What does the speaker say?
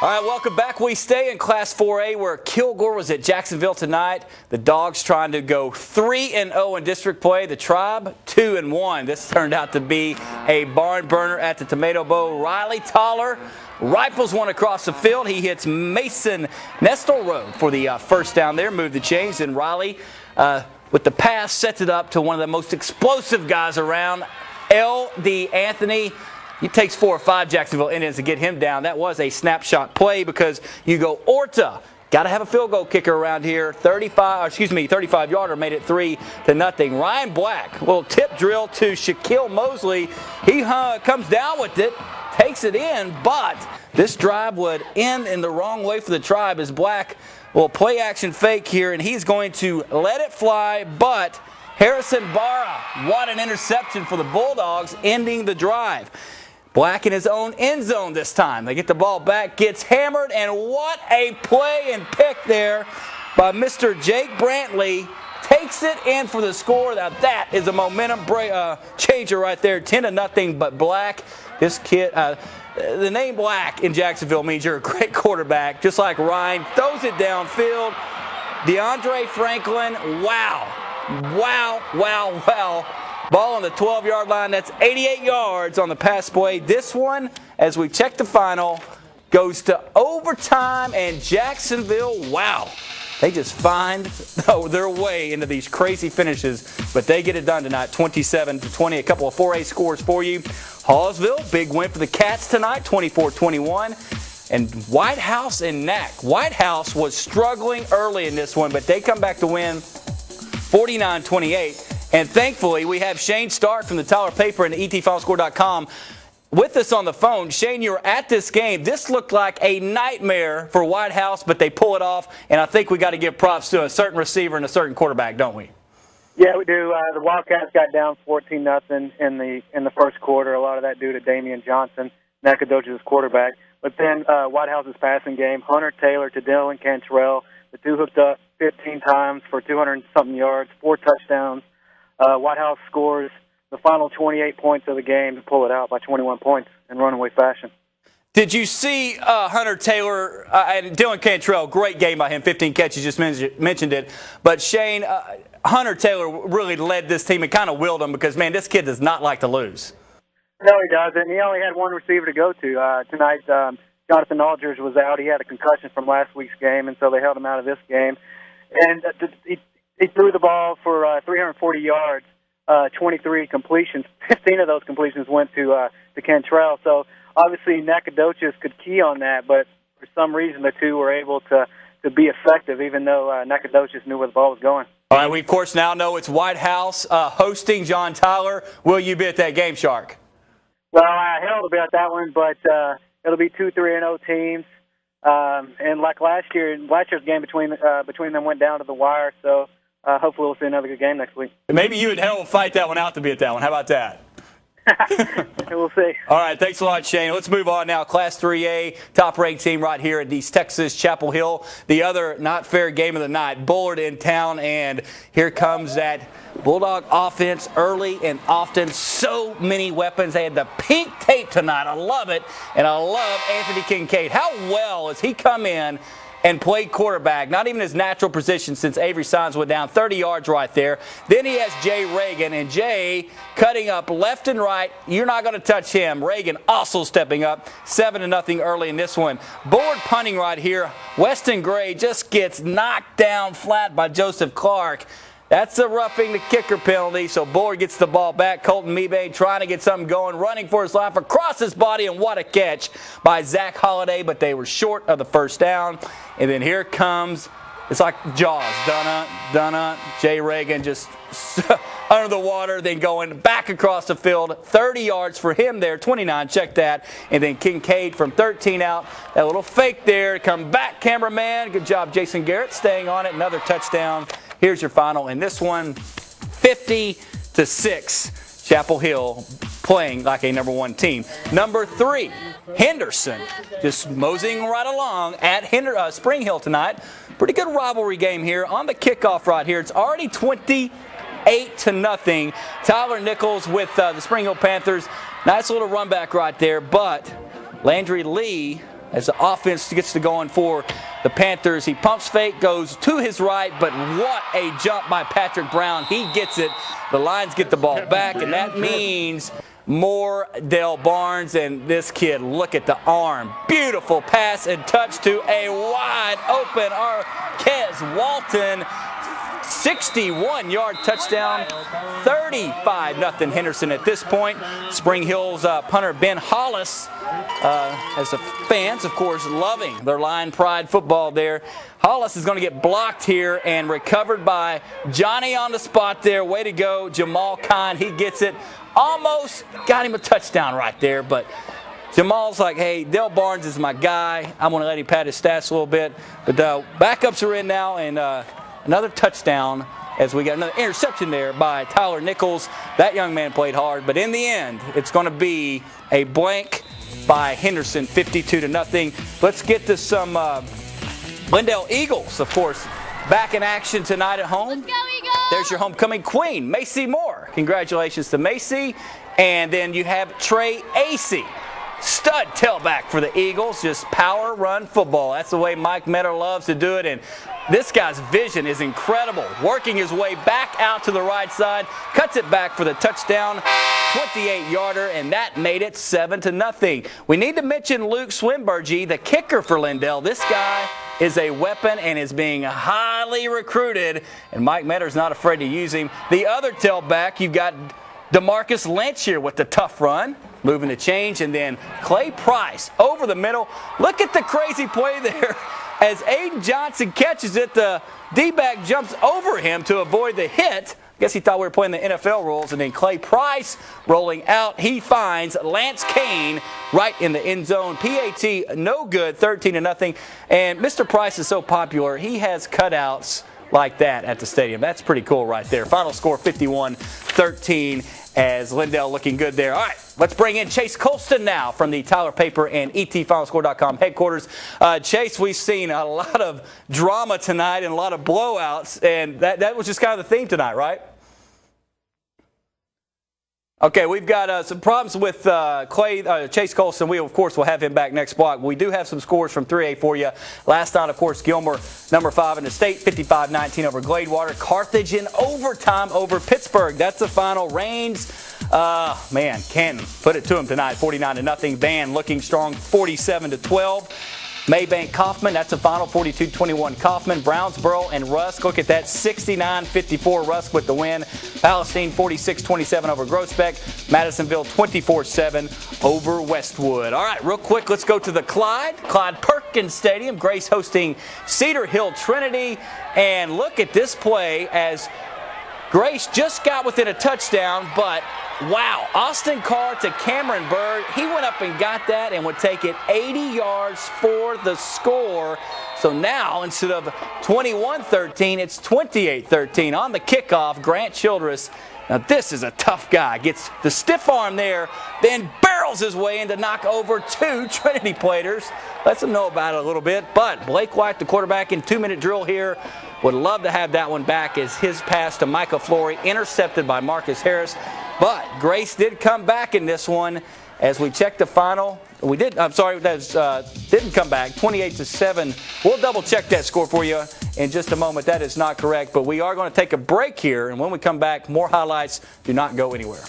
All right, welcome back. We stay in Class 4A where Kilgore was at Jacksonville tonight. The Dogs trying to go 3-0 in district play. The Tribe 2-1. This turned out to be a barn burner at the Tomato Bowl. Riley Toller rifles one across the field. He hits Mason Nestelrode for the first down there. Moved the chains, and Riley with the pass sets it up to one of the most explosive guys around, L.D. Anthony. It takes 4 or 5 Jacksonville Indians to get him down. That was a snapshot play because you go Orta. Got to have a field goal kicker around here. 35-yarder made it 3-0. Ryan Black, little tip drill to Shaquille Mosley. He comes down with it, takes it in, but this drive would end in the wrong way for the Tribe as Black will play action fake here, and he's going to let it fly, but Harrison Barra, what an interception for the Bulldogs, ending the drive. Black in his own end zone this time. They get the ball back, gets hammered, and what a play and pick there by Mr. Jake Brantley. Takes it in for the score. Now that is a momentum changer right there, 10-0. But Black, this kid, the name Black in Jacksonville means you're a great quarterback, just like Ryan. Throws it downfield. DeAndre Franklin, wow. Ball on the 12-yard line. That's 88 yards on the pass play. This one, as we check the final, goes to overtime, and Jacksonville, wow. They just find their way into these crazy finishes, but they get it done tonight, 27-20. A couple of 4A scores for you. Hallsville, big win for the Cats tonight, 24-21. And White House and Knack. White House was struggling early in this one, but they come back to win 49-28. And thankfully, we have Shane Stark from the Tyler Paper and ETFinalScore.com with us on the phone. Shane, you were at this game. This looked like a nightmare for White House, but they pull it off. And I think we got to give props to a certain receiver and a certain quarterback, don't we? Yeah, we do. The Wildcats got down 14-0 in the first quarter. A lot of that due to Damian Johnson, Nacogdoches' quarterback. But then White House's passing game, Hunter Taylor to Dylan Cantrell. The two hooked up 15 times for 200-something yards, 4 touchdowns. White House scores the final 28 points of the game to pull it out by 21 points in runaway fashion. Did you see Hunter Taylor and Dylan Cantrell? Great game by him, 15 catches, just mentioned it. But Shane, Hunter Taylor really led this team and kind of willed them because, man, this kid does not like to lose. No, he doesn't. He only had one receiver to go to. Tonight, Jonathan Aldridge was out. He had a concussion from last week's game, and so they held him out of this game. And he threw the ball for 340 yards, 23 completions. 15 of those completions went to Cantrell. So obviously Nacogdoches could key on that, but for some reason the two were able to be effective, even though Nacogdoches knew where the ball was going. All right, we of course now know it's White House hosting John Tyler. Will you be at that game, Shark? Well, I held to be at that one, but it'll be 2 3-0 teams. And like last year's game between them went down to the wire, so hopefully we'll see another good game next week. Maybe you and Hell will fight that one out to be at that one. How about that? We'll see. All right, thanks a lot, Shane. Let's move on now. Class 3A, top-ranked team right here at East Texas, Chapel Hill. The other not fair game of the night, Bullard in town, and here comes that Bulldog offense early and often. So many weapons. They had the pink tape tonight. I love it, and I love Anthony Kincaid. How well has he come in and played quarterback, not even his natural position since Avery Signs went down, 30 yards right there. Then he has Jay Reagan, and Jay cutting up left and right. You're not going to touch him. Reagan also stepping up, 7-0 early in this one. Bullard punting right here. Weston Gray just gets knocked down flat by Joseph Clark. That's a roughing the kicker penalty, so Bullard gets the ball back. Colton Mebe trying to get something going, running for his life across his body, and what a catch by Zach Holliday, but they were short of the first down. And then here comes, it's like Jaws, Dunna, Jay Reagan just under the water, then going back across the field, 30 yards for him there, 29, check that. And then Kincaid from 13 out, that little fake there, come back, cameraman. Good job, Jason Garrett, staying on it, another touchdown. Here's your final in this one, 50-6. Chapel Hill playing like a number 1 team. Number 3, Henderson, just moseying right along at Spring Hill tonight. Pretty good rivalry game here on the kickoff right here. It's already 28-0. Tyler Nichols with the Spring Hill Panthers. Nice little run back right there, but Landry Lee as the offense gets to going for the Panthers. He pumps fake, goes to his right, but what a jump by Patrick Brown. He gets it. The Lions get the ball back, and that means more Dale Barnes. And this kid, look at the arm. Beautiful pass and touch to a wide open Arquez Walton. 61-yard touchdown, 35-0 Henderson at this point. Spring Hill's punter Ben Hollis, as the fans, of course, loving their Lion Pride football there. Hollis is going to get blocked here and recovered by Johnny on the spot there. Way to go, Jamal Khan. He gets it. Almost got him a touchdown right there, but Jamal's like, hey, Dale Barnes is my guy. I'm going to let him pad his stats a little bit. But the backups are in now, and another touchdown as we got another interception there by Tyler Nichols. That young man played hard, but in the end, it's going to be a blank by Henderson, 52-0. Let's get to some Glendale Eagles, of course, back in action tonight at home. Let's go, Eagles! There's your homecoming queen, Macy Moore. Congratulations to Macy. And then you have Trey Acey. Stud tailback for the Eagles, just power run football. That's the way Mike Metter loves to do it, and this guy's vision is incredible. Working his way back out to the right side, cuts it back for the touchdown, 28-yarder, and that made it 7-0. We need to mention Luke Swinburge, the kicker for Lindell. This guy is a weapon and is being highly recruited, and Mike Metter's not afraid to use him. The other tailback, you've got DeMarcus Lynch here with the tough run. Moving the change, and then Clay Price over the middle. Look at the crazy play there. As Aiden Johnson catches it, the D-back jumps over him to avoid the hit. I guess he thought we were playing the NFL rules, and then Clay Price rolling out. He finds Lance Kane right in the end zone. PAT, no good, 13-0. And Mr. Price is so popular, he has cutouts like that at the stadium. That's pretty cool right there. Final score 51-13 as Lindell looking good there. All right, let's bring in Chase Colston now from the Tyler Paper and ETFinalScore.com headquarters. Chase, we've seen a lot of drama tonight and a lot of blowouts, and that was just kind of the theme tonight, right? Okay, we've got some problems with Chase Colston. We, of course, will have him back next block. We do have some scores from 3A for you. Last night, of course, Gilmer, number 5 in the state, 55-19 over Gladewater. Carthage in overtime over Pittsburgh. That's the final. Reigns, man, Canton put it to him tonight, 49-0. Van looking strong, 47-12. Maybank Kaufman, that's the final, 42-21 Kaufman. Brownsboro and Rusk, look at that, 69-54 Rusk with the win. Palestine 46-27 over Groesbeck. Madisonville 24-7 over Westwood. All right, real quick, let's go to the Clyde Perkins Stadium. Grace hosting Cedar Hill Trinity. And look at this play as Grace just got within a touchdown, but wow, Austin Carr to Cameron Bird. He went up and got that and would take it 80 yards for the score. So now, instead of 21-13, it's 28-13. On the kickoff, Grant Childress. Now this is a tough guy. Gets the stiff arm there, then barrels his way in to knock over 2 Trinity platers. Lets them know about it a little bit. But Blake White, the quarterback, in 2-minute drill here, would love to have that one back as his pass to Micah Flory, intercepted by Marcus Harris. But Grace did come back in this one as we checked the final. Didn't come back, 28-7. We'll double check that score for you in just a moment. That is not correct, but we are going to take a break here, and when we come back, more highlights. Do not go anywhere.